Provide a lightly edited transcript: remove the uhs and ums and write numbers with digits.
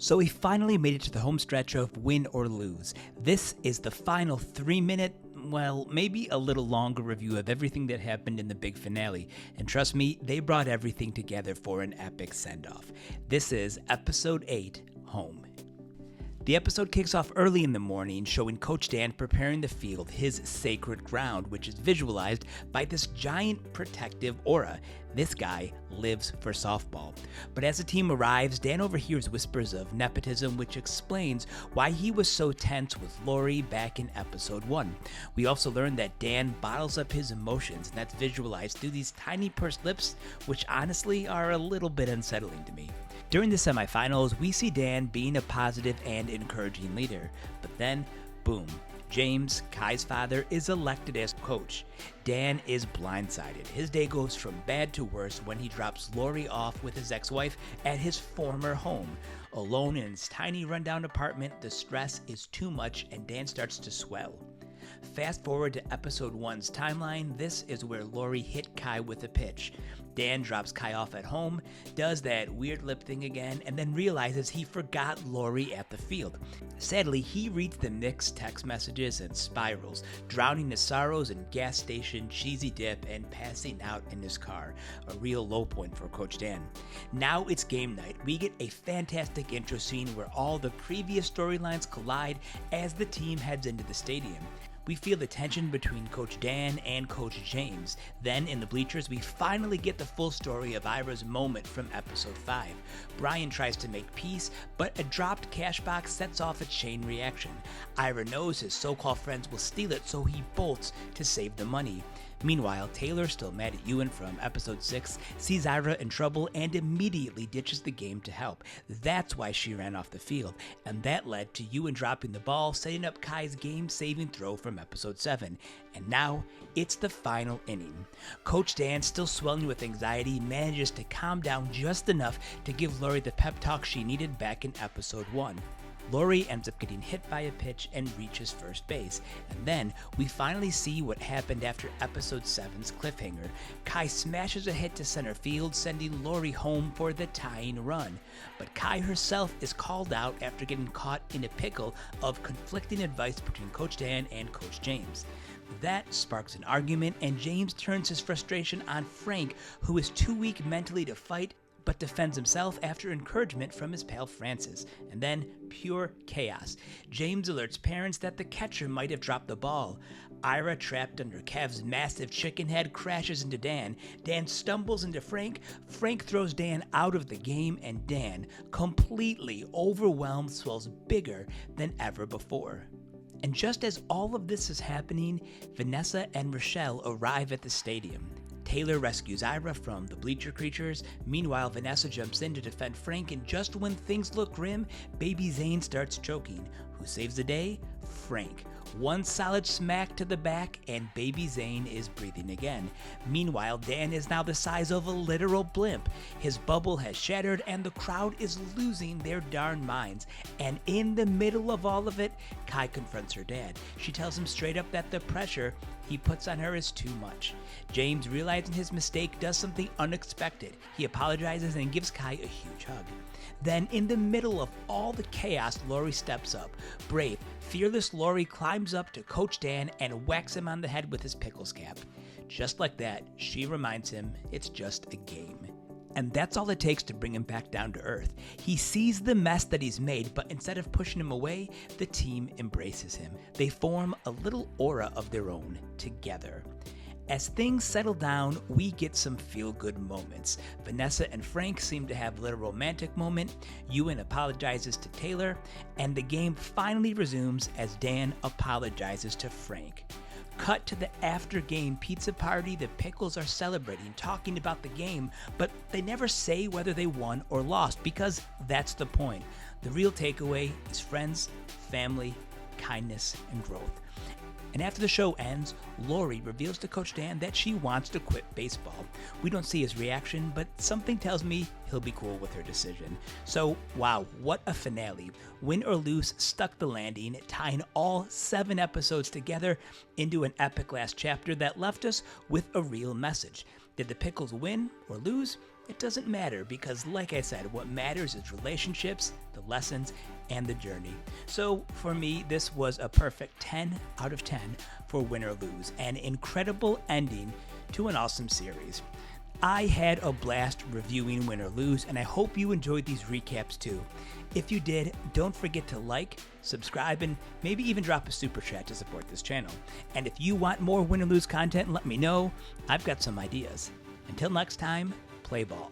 So we finally made it to the home stretch of Win or Lose. This is the final 3-minute, well, maybe a little longer review of everything that happened in the big finale. And trust me, they brought everything together for an epic send-off. This is Episode 8, Home. The episode kicks off early in the morning, showing Coach Dan preparing the field, his sacred ground, which is visualized by this giant protective aura. This guy lives for softball. But as the team arrives, Dan overhears whispers of nepotism, which explains why he was so tense with Lori back in episode 1. We also learn that Dan bottles up his emotions, and that's visualized through these tiny pursed lips, which honestly are a little bit unsettling to me. During the semifinals, we see Dan being a positive and encouraging leader, but then, boom, James, Kai's father, is elected as coach. Dan is blindsided. His day goes from bad to worse when he drops Lori off with his ex-wife at his former home. Alone in his tiny rundown apartment, the stress is too much and Dan starts to swell. Fast forward to episode 1's timeline, this is where Lori hit Kai with a pitch. Dan drops Kai off at home, does that weird lip thing again, and then realizes he forgot Lori at the field. Sadly, he reads the Knicks text messages and spirals, drowning his sorrows in gas station, cheesy dip, and passing out in his car. A real low point for Coach Dan. Now it's game night. We get a fantastic intro scene where all the previous storylines collide as the team heads into the stadium. We feel the tension between Coach Dan and Coach James. Then, in the bleachers, we finally get the full story of Ira's moment from episode 5. Brian tries to make peace, but a dropped cash box sets off a chain reaction. Ira knows his so-called friends will steal it, so he bolts to save the money. Meanwhile, Taylor, still mad at Ewan from episode 6, sees Ira in trouble and immediately ditches the game to help. That's why she ran off the field, and that led to Ewan dropping the ball, setting up Kai's game-saving throw from episode 7. And now, it's the final inning. Coach Dan, still swelling with anxiety, manages to calm down just enough to give Lori the pep talk she needed back in episode 1. Lori ends up getting hit by a pitch and reaches first base. And then we finally see what happened after episode 7's cliffhanger. Kai smashes a hit to center field, sending Lori home for the tying run. But Kai herself is called out after getting caught in a pickle of conflicting advice between Coach Dan and Coach James. That sparks an argument, and James turns his frustration on Frank, who is too weak mentally to fight, but defends himself after encouragement from his pal Francis. And then, pure chaos. James alerts parents that the catcher might have dropped the ball. Ira, trapped under Kev's massive chicken head, crashes into Dan. Dan stumbles into Frank. Frank throws Dan out of the game, and Dan, completely overwhelmed, swells bigger than ever before. And just as all of this is happening, Vanessa and Rochelle arrive at the stadium. Taylor rescues Ira from the bleacher creatures. Meanwhile, Vanessa jumps in to defend Frank, and just when things look grim, baby Zane starts choking. Who saves the day? Frank. One solid smack to the back, and baby Zane is breathing again. Meanwhile, Dan is now the size of a literal blimp. His bubble has shattered, and the crowd is losing their darn minds. And in the middle of all of it, Kai confronts her dad. She tells him straight up that the pressure he puts on her is too much. James, realizing his mistake, does something unexpected. He apologizes and gives Kai a huge hug. Then, in the middle of all the chaos, Lori steps up. Brave, fearless Lori climbs up to Coach Dan and whacks him on the head with his pickles cap. Just like that, she reminds him it's just a game. And that's all it takes to bring him back down to earth. He sees the mess that he's made, but instead of pushing him away, the team embraces him. They form a little aura of their own together. As things settle down, we get some feel-good moments. Vanessa and Frank seem to have a little romantic moment. Ewan apologizes to Taylor, and the game finally resumes as Dan apologizes to Frank. Cut to the after-game pizza party. The Pickles are celebrating, talking about the game, but they never say whether they won or lost, because that's the point. The real takeaway is friends, family, kindness, and growth. And after the show ends, Lori reveals to Coach Dan that she wants to quit baseball. We don't see his reaction, but something tells me he'll be cool with her decision. So, wow, what a finale. Win or Lose stuck the landing, tying all 7 episodes together into an epic last chapter that left us with a real message. Did the Pickles win or lose? It doesn't matter because, like I said, what matters is relationships, the lessons, and the journey. So for me, this was a perfect 10 out of 10 for Win or Lose, an incredible ending to an awesome series. I had a blast reviewing Win or Lose, and I hope you enjoyed these recaps too. If you did, don't forget to like, subscribe, and maybe even drop a super chat to support this channel. And if you want more Win or Lose content, let me know. I've got some ideas. Until next time, play ball.